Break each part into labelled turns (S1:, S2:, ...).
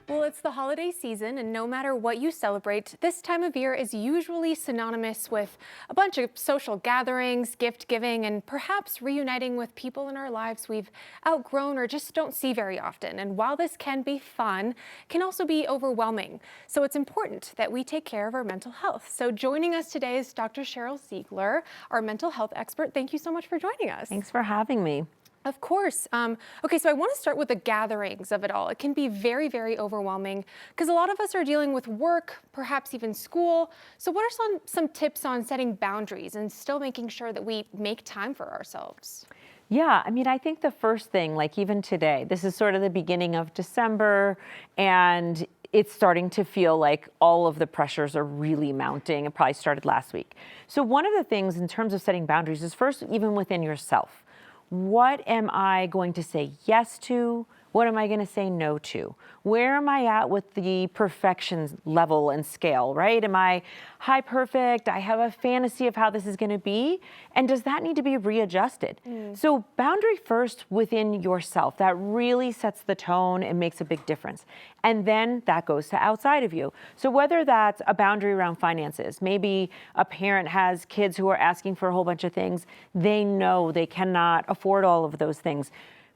S1: Well, it's the holiday season, and no matter what you celebrate, this time of year is usually synonymous with a bunch of social gatherings, gift giving, and perhaps reuniting with people in our lives we've outgrown or just don't see very often. And while this can be fun, it can also be overwhelming. So it's important that we take care of our mental health. So joining us today is Dr. Sheryl Ziegler, our mental health expert. Thank you so much for joining us.
S2: Thanks for having me.
S1: Of course. Okay, so I want to start with the gatherings of it all. It can be very, very overwhelming because a lot of us are dealing with work, perhaps even school. So what are some tips on setting boundaries and still making sure that we make time for ourselves?
S2: Yeah, I mean, I think the first thing, like even today, this is sort of the beginning of December, and it's starting to feel like all of the pressures are really mounting. It probably started last week. So one of the things in terms of setting boundaries is first, even within yourself. What am I going to say yes to? What am I going to say no to? Where am I at with the perfection level and scale, right? Am I high perfect? I have a fantasy of how this is going to be. And does that need to be readjusted? So boundary first within yourself. That really sets the tone and makes a big difference. And then that goes to outside of you. So whether that's a boundary around finances, maybe a parent has kids who are asking for a whole bunch of things. They know they cannot afford all of those things.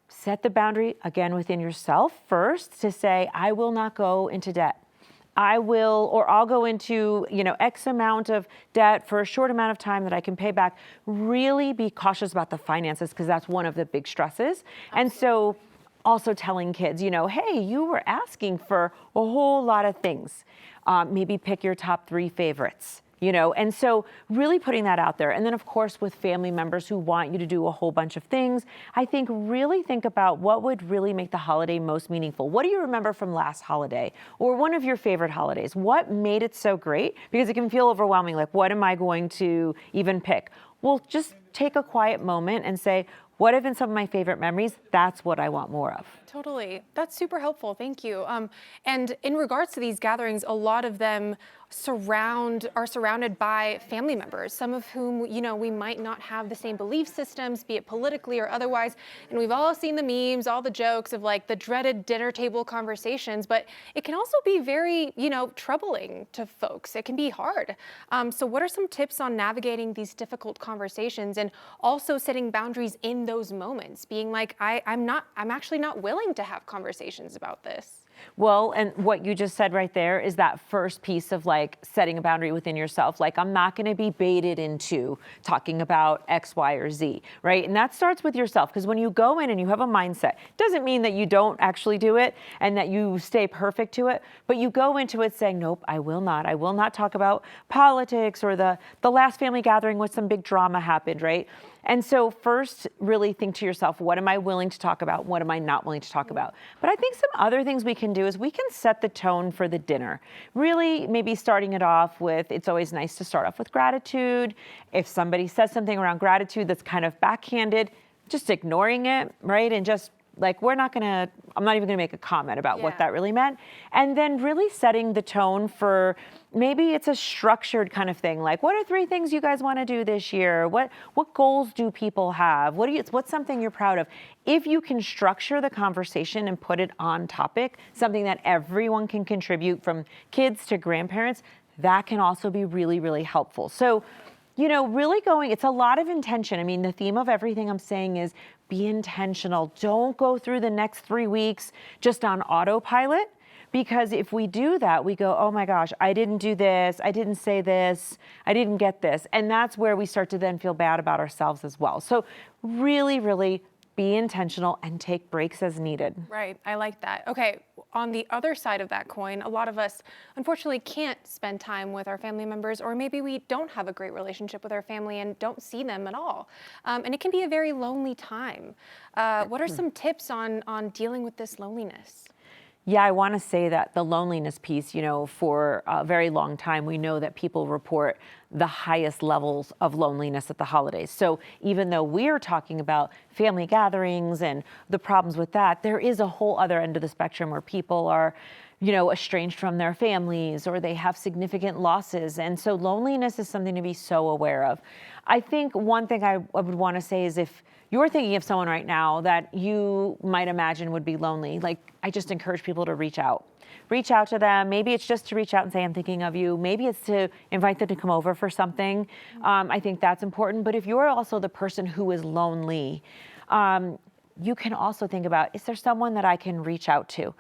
S2: Set the boundary again within yourself first to say, I will not go into debt. I'll go into, X amount of debt for a short amount of time that I can pay back. Really be cautious about the finances because that's one of the big stresses. And so also telling kids, hey, you were asking for a whole lot of things. Maybe pick your top 3 favorites. And so really putting that out there. And then, of course, with family members who want you to do a whole bunch of things, I think really think about what would really make the holiday most meaningful. What do you remember from last holiday or one of your favorite holidays? What made it so great? Because it can feel overwhelming. Like, what am I going to even pick? Well, just take a quiet moment and say, what have been some of my favorite memories? That's what I want more of.
S1: Totally. That's super helpful. Thank you. And in regards to these gatherings, a lot of them are surrounded by family members, some of whom, we might not have the same belief systems, be it politically or otherwise. And we've all seen the memes, all the jokes of like the dreaded dinner table conversations, but it can also be very, troubling to folks. It can be hard. So what are some tips on navigating these difficult conversations and also setting boundaries in those moments, being like, I'm actually not willing to have conversations about this?
S2: Well, and what you just said right there is that first piece of like setting a boundary within yourself. Like, I'm not going to be baited into talking about X, Y, or Z, right? And that starts with yourself, because when you go in and you have a mindset, doesn't mean that you don't actually do it and that you stay perfect to it, but you go into it saying, nope, I will not talk about politics or the last family gathering when some big drama happened, right? And so first, really think to yourself, what am I willing to talk about? What am I not willing to talk about? But I think some other things we can do is we can set the tone for the dinner. Really, maybe starting it off with, it's always nice to start off with gratitude. If somebody says something around gratitude that's kind of backhanded, just ignoring it, right? And just like, I'm not even gonna make a comment about what that really meant. And then really setting the tone for, maybe it's a structured kind of thing. Like, what are 3 things you guys wanna do this year? What goals do people have? What's something you're proud of? If you can structure the conversation and put it on topic, something that everyone can contribute from kids to grandparents, that can also be really, really helpful. So, really it's a lot of intention. I mean, the theme of everything I'm saying is be intentional. Don't go through the next 3 weeks just on autopilot, because if we do that, we go, oh my gosh, I didn't do this, I didn't say this, I didn't get this. And that's where we start to then feel bad about ourselves as well. So really, really be intentional and take breaks as needed.
S1: Right. I like that. Okay. On the other side of that coin, a lot of us unfortunately can't spend time with our family members, or maybe we don't have a great relationship with our family and don't see them at all. And it can be a very lonely time. What are some tips on dealing with this loneliness?
S2: Yeah, I want to say that the loneliness piece, for a very long time, we know that people report the highest levels of loneliness at the holidays. So even though we're talking about family gatherings and the problems with that, there is a whole other end of the spectrum where people are, estranged from their families, or they have significant losses. And so loneliness is something to be so aware of. I think one thing I would want to say is, if you're thinking of someone right now that you might imagine would be lonely, like, I just encourage people to reach out. reach out to them. Maybe it's just to reach out and say, I'm thinking of you. Maybe it's to invite them to come over for something. I think that's important. But if you're also the person who is lonely, you can also think about, is there someone that I can reach out to?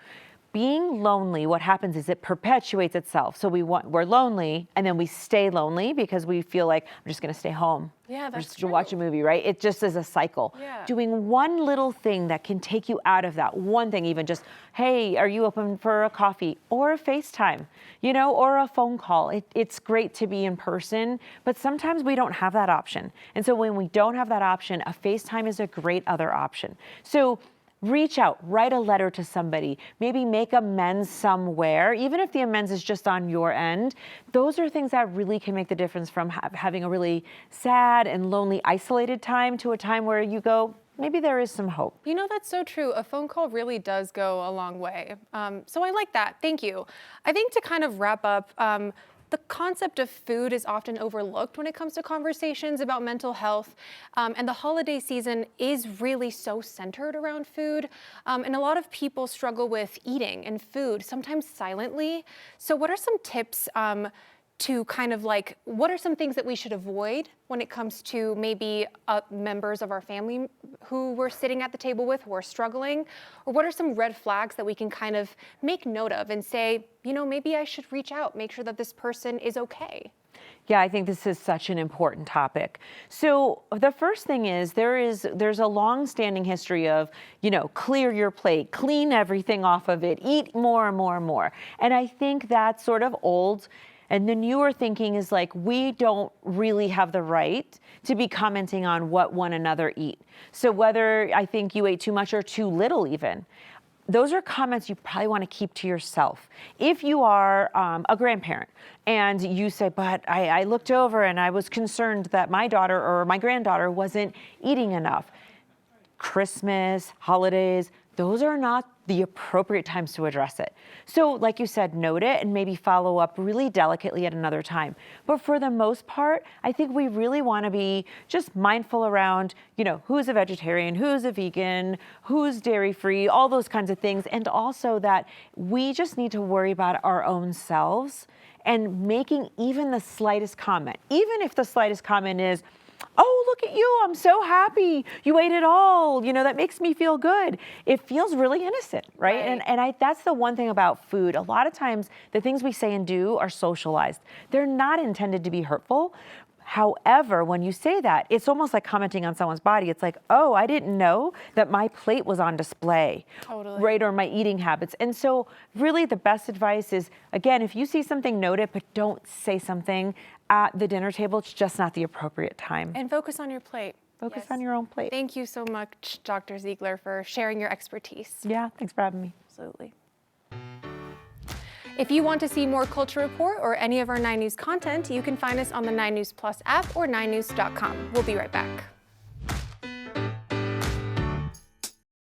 S2: Being lonely, what happens is it perpetuates itself. So we're lonely, and then we stay lonely because we feel like, I'm just going to stay home.
S1: Yeah, that's
S2: just
S1: true.
S2: watch a movie, right? It just is a cycle.
S1: Yeah.
S2: Doing one little thing that can take you out of that, one thing, even just, hey, are you open for a coffee or a FaceTime, or a phone call? It's great to be in person, but sometimes we don't have that option. And so when we don't have that option, a FaceTime is a great other option. So reach out, write a letter to somebody, maybe make amends somewhere, even if the amends is just on your end. Those are things that really can make the difference from having a really sad and lonely, isolated time to a time where you go, maybe there is some hope.
S1: That's so true. A phone call really does go a long way. So I like that. Thank you. I think to kind of wrap up, the concept of food is often overlooked when it comes to conversations about mental health, and the holiday season is really so centered around food, and a lot of people struggle with eating and food, sometimes silently. So what are some tips to kind of what are some things that we should avoid when it comes to maybe members of our family who we're sitting at the table with who are struggling? Or what are some red flags that we can kind of make note of and say, maybe I should reach out, make sure that this person is okay?
S2: Yeah, I think this is such an important topic. So the first thing is there's a long-standing history of, clear your plate, clean everything off of it, eat more and more and more. And I think that's sort of old. And the newer thinking is we don't really have the right to be commenting on what one another eat. So whether I think you ate too much or too little even, those are comments you probably want to keep to yourself. If you are a grandparent and you say, but I looked over and I was concerned that my daughter or my granddaughter wasn't eating enough. Christmas, holidays, those are not the appropriate times to address it. So like you said, note it and maybe follow up really delicately at another time. But for the most part, I think we really want to be just mindful around, who's a vegetarian, who's a vegan, who's dairy-free, all those kinds of things. And also that we just need to worry about our own selves and making even the slightest comment, even if the slightest comment is, oh, look at you, I'm so happy. You ate it all. That makes me feel good. It feels really innocent, right? And that's the one thing about food. A lot of times the things we say and do are socialized. They're not intended to be hurtful. However, when you say that, it's almost like commenting on someone's body. It's like, oh, I didn't know that my plate was on display, right? Or my eating habits. And so really the best advice is, again, if you see something, note it, but don't say something at the dinner table. It's just not the appropriate time.
S1: And focus on your plate.
S2: Focus on your own plate.
S1: Thank you so much, Dr. Ziegler, for sharing your expertise.
S2: Yeah, thanks for having me.
S1: Absolutely. If you want to see more Culture Report or any of our 9 News content, you can find us on the 9 News Plus app or 9news.com. We'll be right back.